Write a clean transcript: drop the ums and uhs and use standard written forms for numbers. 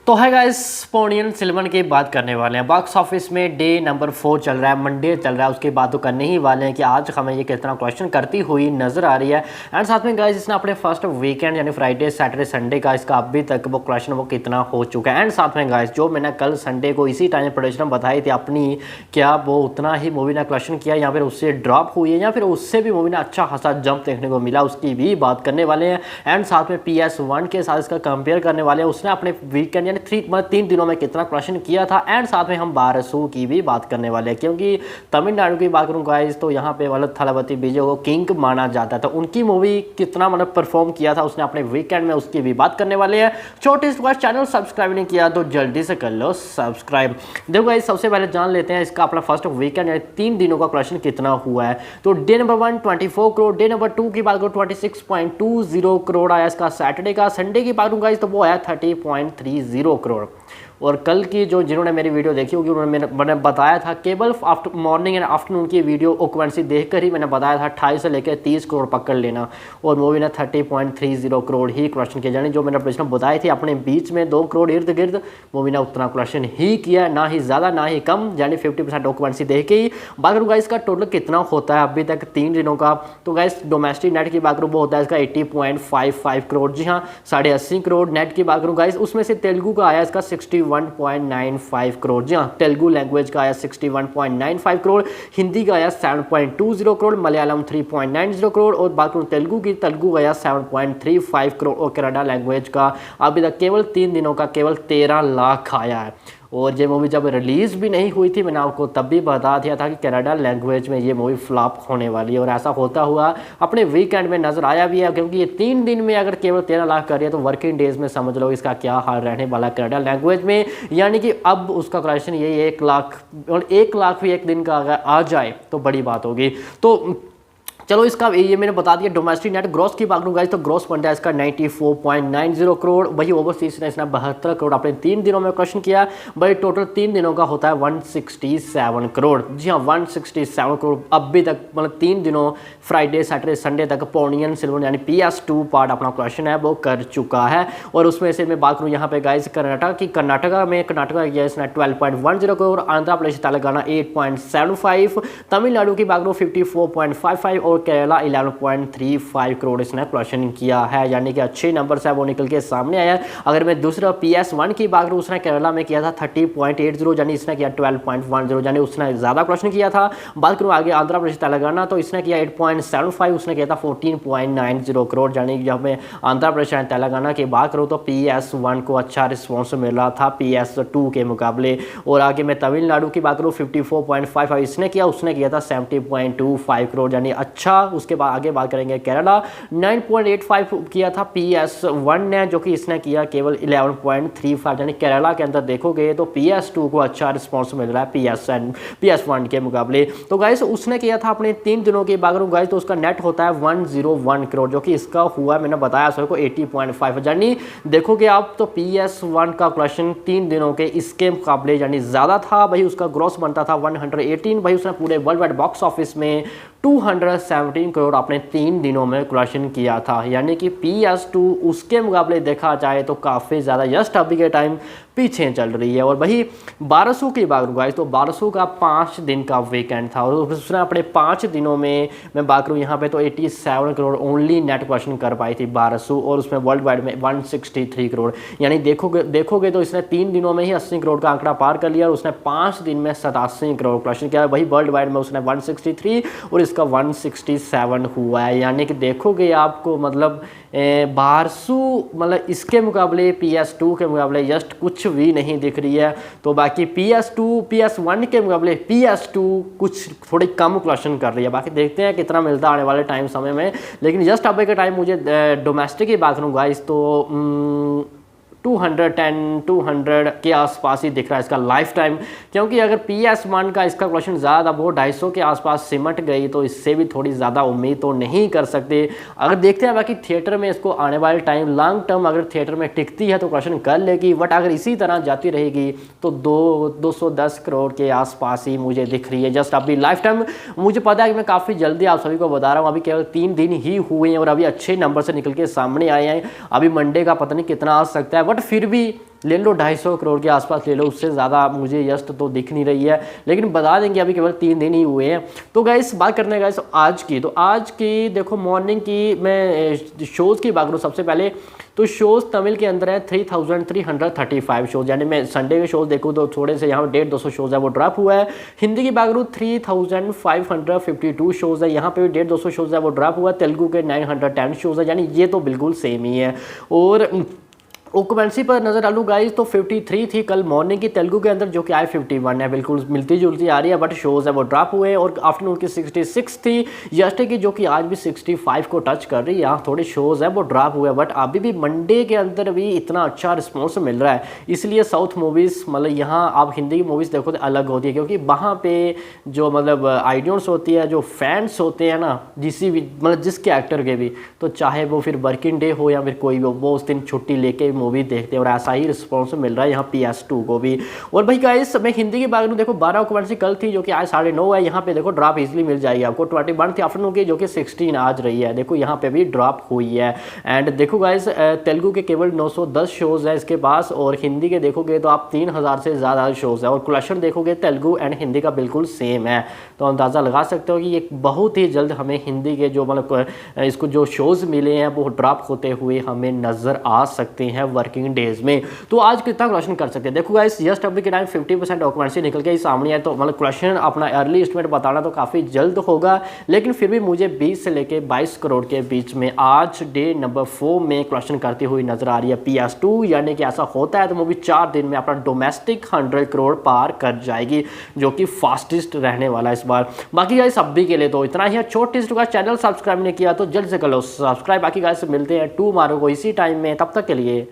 तो है गाइस, पोनियन सिल्वन की बात करने वाले हैं। बॉक्स ऑफिस में डे नंबर 4 चल रहा है, मंडे चल रहा है। उसकी बात तो करने ही वाले हैं कि आज हमें ये कितना क्वेश्चन करती हुई नजर आ रही है। एंड साथ में गाइस इसने अपने फर्स्ट वीकेंड यानी फ्राइडे सैटरडे संडे का इसका अभी तक वो क्वेश्चन वो कितना हो चुका है। एंड साथ में गाइस जो मैंने कल संडे को इसी टाइम प्रोडिक्शन बताई थी अपनी, क्या वो उतना ही मूवी ने क्वेश्चन किया या फिर उससे ड्रॉप हुई है या फिर उससे भी मूवी ने अच्छा खासा जंप देखने को मिला, उसकी भी बात करने वाले हैं। एंड साथ में PS1 के साथ इसका कंपेयर करने वाले हैं, उसने अपने वीकेंड यानी 3 दिनों में कितना क्वेश्चन किया था। एंड साथ में हम बारसू की भी बात करने वाले हैं, क्योंकि तमिलनाडु की बात करूँ गाइस तो यहाँ पे मतलब थलापति विजय को किंग माना जाता है, तो उनकी मूवी कितना मतलब परफॉर्म किया था उसने अपने वीकेंड में, उसकी भी बात करने वाले हैं। छोटे चैनल सब्सक्राइब नहीं किया तो जल्दी से कर लो सब्सक्राइब। देखो गाइस सबसे पहले जान लेते हैं इसका अपना फर्स्ट वीकेंड यानी 3 दिनों का क्वेश्चन कितना हुआ है। तो day number 1 24 crore, day number 2 की बात करो 26.20 करोड़ आया इसका सैटरडे का। संडे की बात करूँ गाइस तो वो आया 30.30 करोड़। और कल की जो जिन्होंने मेरी वीडियो देखी होगी उन्होंने मैंने बताया था केवल आफ्टर मॉर्निंग एंड आफ्टरनून की वीडियो ओक्वेंसी देखकर ही मैंने बताया था 28 से लेकर 30 करोड़ पकड़ लेना, और मूवी ने 30.30 करोड़ ही क्वेश्चन किया। यानी जो मैंने प्रश्न बताए थे अपने बीच में 2 करोड़ इर्द गिर्द, मूवी ने उतना क्वेश्चन ही किया, ना ही ज़्यादा ना ही कम, यानी 50% ओक्वेंसी देख के ही। बात करूँ गाइस इसका टोटल कितना होता है अभी तक 3 दिनों का, तो गाइस डोमेस्टिक नेट की बात करूँ वो होता है इसका 80.55 करोड़, जी हाँ 80.5 करोड़। नेट की बात करूँ गाइस उसमें से तेलुगु का आया इसका 61.95 करोड़, जी हाँ तेलुगु लैंग्वेज का आया 61.95 करोड़, हिंदी का आया 7.20 करोड़, मलयालम 3.90 करोड़, और बात करूँ तेलुगु की, तेलुगु का आया 7.35 करोड़, और कन्नड़ा लैंग्वेज का अभी तक केवल 3 दिनों का केवल 13 लाख आया है। और ये मूवी जब रिलीज़ भी नहीं हुई थी मैंने आपको तब भी बता दिया था कि कन्नड़ा लैंग्वेज में ये मूवी फ्लॉप होने वाली है, और ऐसा होता हुआ अपने वीकेंड में नजर आया भी है, क्योंकि ये 3 दिन में अगर केवल 13 लाख कर रही है तो वर्किंग डेज में समझ लो इसका क्या हाल रहने वाला कन्नड़ा लैंग्वेज में। यानी कि अब उसका कलेक्शन यही 1 लाख, और 1 लाख भी एक दिन का अगर आ जाए तो बड़ी बात होगी। तो चलो इसका ये मैंने बता दिया। डोमेस्टिक नेट ग्रॉस की बात करूँ गाइस तो ग्रॉस बनता है इसका 94.90 करोड़, वही ओवरसीज ने इसने 72 करोड़ अपने 3 दिनों में क्वेश्चन किया, भाई टोटल 3 दिनों का होता है 167 करोड़, जी हाँ 167 करोड़ अभी तक, मतलब 3 दिनों फ्राइडे सैटरडे संडे तक पोनियन सिल्वन यानी PS2 पार्ट अपना क्वेश्चन है वो कर चुका है। और उसमें से मैं बात करूँ यहाँ पे गाइस कर्नाटका में किया इसने 12.10 करोड़, आंध्र प्रदेश तेलंगाना 8.75, तमिलनाडु की बात करूँ 54.55 और केरला 11.35 करोड़ इसने क्वेश्चन किया है, यानी कि अच्छे नंबर से वो निकल के सामने आया है। अगर मैं दूसरा PS1 की बात करूँ उसने केरला में किया था 30.80, यानी इसने किया 12.10, यानी उसने ज़्यादा क्वेश्चन किया था। बात करूँ आगे आंध्र प्रदेश तेलंगाना तो इसने किया 8.75, उसने किया था 14.90 करोड़, यानी जब मैं आंध्र प्रदेश एंड तेलंगाना की बात करूँ तो PS1 को अच्छा रिस्पॉन्स मिल रहा था PS2 के मुकाबले। और आगे मैं तमिलनाडु की बात करूँ 54.55 इसने किया, उसने किया था 70.25 करोड़, यानी अच्छा। उसके बाद आगे बात करेंगे केरला 9.85 किया था PS1 ने, जो कि इसने किया केवल 11.35, यानी केरला के अंदर देखोगे तो PS2 को अच्छा रिस्पॉन्स मिल रहा है PS1 के मुकाबले। तो गाइस उसने किया था अपने 3 दिनों की बात करूं गाइस तो उसका नेट होता है 101 करोड़, जो कि इसका हुआ मैंने बताया सबको 80.5, यानी देखोगे आप तो PS1 का क्वेश्चन 3 दिनों के इसके मुकाबले यानी ज़्यादा था। भाई उसका ग्रॉस बनता था 118, भाई उसने पूरे वर्ल्ड वाइड बॉक्स ऑफिस में 217 करोड़ अपने 3 दिनों में कलेक्शन किया था, यानी कि PS2 उसके मुकाबले देखा जाए तो काफ़ी ज़्यादा जस्ट अभी के टाइम पीछे चल रही है। और वही बारसू की बात करूँ तो बारसू का 5 दिन का वीकेंड था, और उसने अपने 5 दिनों में मैं बात करूँ यहाँ पे तो 87 करोड़ ओनली नेट क्वेश्चन कर पाई थी बारसू, और उसमें वर्ल्ड वाइड में 163 करोड़, यानी देखोगे तो इसने 3 दिनों में ही 80 करोड़ का आंकड़ा पार कर लिया, और उसने 5 दिन में 87 करोड़ क्वेश्चन किया। वही वर्ल्ड वाइड में उसने 163 और इसका 167 हुआ है, यानी कि देखोगे आपको मतलब बारसू मतलब इसके मुकाबले PS2 के मुकाबले जस्ट कुछ भी नहीं दिख रही है। तो बाकी PS1 के मुकाबले PS2 कुछ थोड़ी कम क्वेश्चन कर रही है, बाकी देखते हैं कितना मिलता है आने वाले टाइम समय में। लेकिन जस्ट अभी के टाइम मुझे डोमेस्टिक की बात करूँ गाइस तो 200 के आसपास ही दिख रहा है इसका लाइफ टाइम, क्योंकि अगर PS1 का इसका क्वेश्चन ज़्यादा वो 250 के आसपास सिमट गई तो इससे भी थोड़ी ज़्यादा उम्मीद तो नहीं कर सकते। अगर देखते हैं बाकी थिएटर में इसको आने वाले टाइम लॉन्ग टर्म अगर थिएटर में टिकती है तो क्वेश्चन कर लेगी, बट अगर इसी तरह जाती रहेगी तो 210 करोड़ के आसपास ही मुझे दिख रही है जस्ट अभी लाइफ टाइम। मुझे पता है कि मैं काफ़ी जल्दी आप सभी को बता रहा हूँ, अभी केवल 3 दिन ही हुए हैं और अभी अच्छे नंबर से निकल के सामने आए हैं। अभी मंडे का पता नहीं कितना आ सकता है, बट फिर भी ले लो 250 करोड़ के आसपास ले लो, उससे ज़्यादा मुझे यस्ट तो दिख नहीं रही है, लेकिन बता देंगे अभी केवल 3 दिन ही हुए हैं। तो गाइस बात करने हैं गाइस आज की, तो आज की देखो मॉर्निंग की मैं शोज़ की बात करूँ सबसे पहले, तो शोज़ तमिल के अंदर है 3335 शोज़, यानी मैं संडे के शोज़ देखूँ तो थोड़े से यहाँ पर 150 शोज़ है वो ड्रॉप हुआ है। हिंदी की बात करूँ 3552 शोज़ है, यहाँ पे भी 150 शोज़ है वो ड्रॉप हुआ है। तेलुगु के 910 शोज़ है, यानी ये तो बिल्कुल सेम ही है। और ऑक्यूपेंसी पर नजर डालूँ गाइस तो 53 थी कल मॉर्निंग की तेलुगु के अंदर, जो कि आज 51 है, बिल्कुल मिलती जुलती आ रही है, बट शोज़ है वो ड्रॉप हुए। और आफ्टरनून की 66 थी यस्टे की, जो कि आज भी 65 को टच कर रही है। यहाँ थोड़े शोज़ है वो ड्रॉप हुए, बट अभी भी मंडे के अंदर भी इतना अच्छा रिस्पॉन्स मिल रहा है, इसलिए साउथ मूवीज़ मतलब यहाँ आप हिंदी की मूवीज़ देखो तो अलग होती है, क्योंकि वहाँ पे जो मतलब आइडियंस होती है, जो फैंस होते हैं ना जिसी भी मतलब जिसके एक्टर के भी, तो चाहे वो फिर वर्किंग डे हो या फिर कोई भी हो, वो उस दिन छुट्टी लेके मूवी देखते हैं, और ऐसा ही रिस्पॉन्स मिल रहा है यहाँ PS2 को भी। और भाई गाइस मैं हिंदी की बात करूँ, देखो 12 ऑक्यूपेंसी कल थी जो कि आज 9:30 है, यहाँ पे देखो ड्रॉप इजीली मिल जाएगी आपको। 21 थी आफ्टरनून की, जो कि 16 आज रही है, देखो यहाँ पे भी ड्रॉप हुई है। एंड देखो गाइस तेलुगु के केवल 910 शोज़ है इसके पास, और हिंदी के देखोगे तो आप 3000 से ज़्यादा शोज़ है, और कलेक्शन देखोगे तेलुगु एंड हिंदी का बिल्कुल सेम है। तो अंदाज़ा लगा सकते हो कि ये बहुत ही जल्द हमें हिंदी के जो मतलब इसको जो शोज़ मिले हैं वो ड्रॉप होते हुए हमें नज़र आ सकते हैं वर्किंग डेज में। तो आज कितना कलेक्शन कर सकते हैं, देखो गाइस जस्ट अभी के टाइम 50% ऑक्यूपेंसी निकल के ही सामने है, तो मतलब कलेक्शन अपना अर्ली एस्टिमेट बताना तो काफ़ी जल्द होगा, लेकिन फिर भी मुझे 20 से लेके 22 करोड़ के बीच में आज डे नंबर 4 में कलेक्शन करती हुई नजर आ रही है PS2, यानी कि ऐसा होता है तो मूवी 4 दिन में अपना डोमेस्टिक 100 करोड़ पार कर जाएगी, जो कि फास्टेस्ट रहने वाला है इस बार। बाकी गाइस अभी के लिए तो इतना ही है, छोटी सी चैनल सब्सक्राइब नहीं किया तो जल्द से कर लो सब्सक्राइब। बाकी गाइस मिलते हैं टुमारो को इसी टाइम में, तब तक के लिए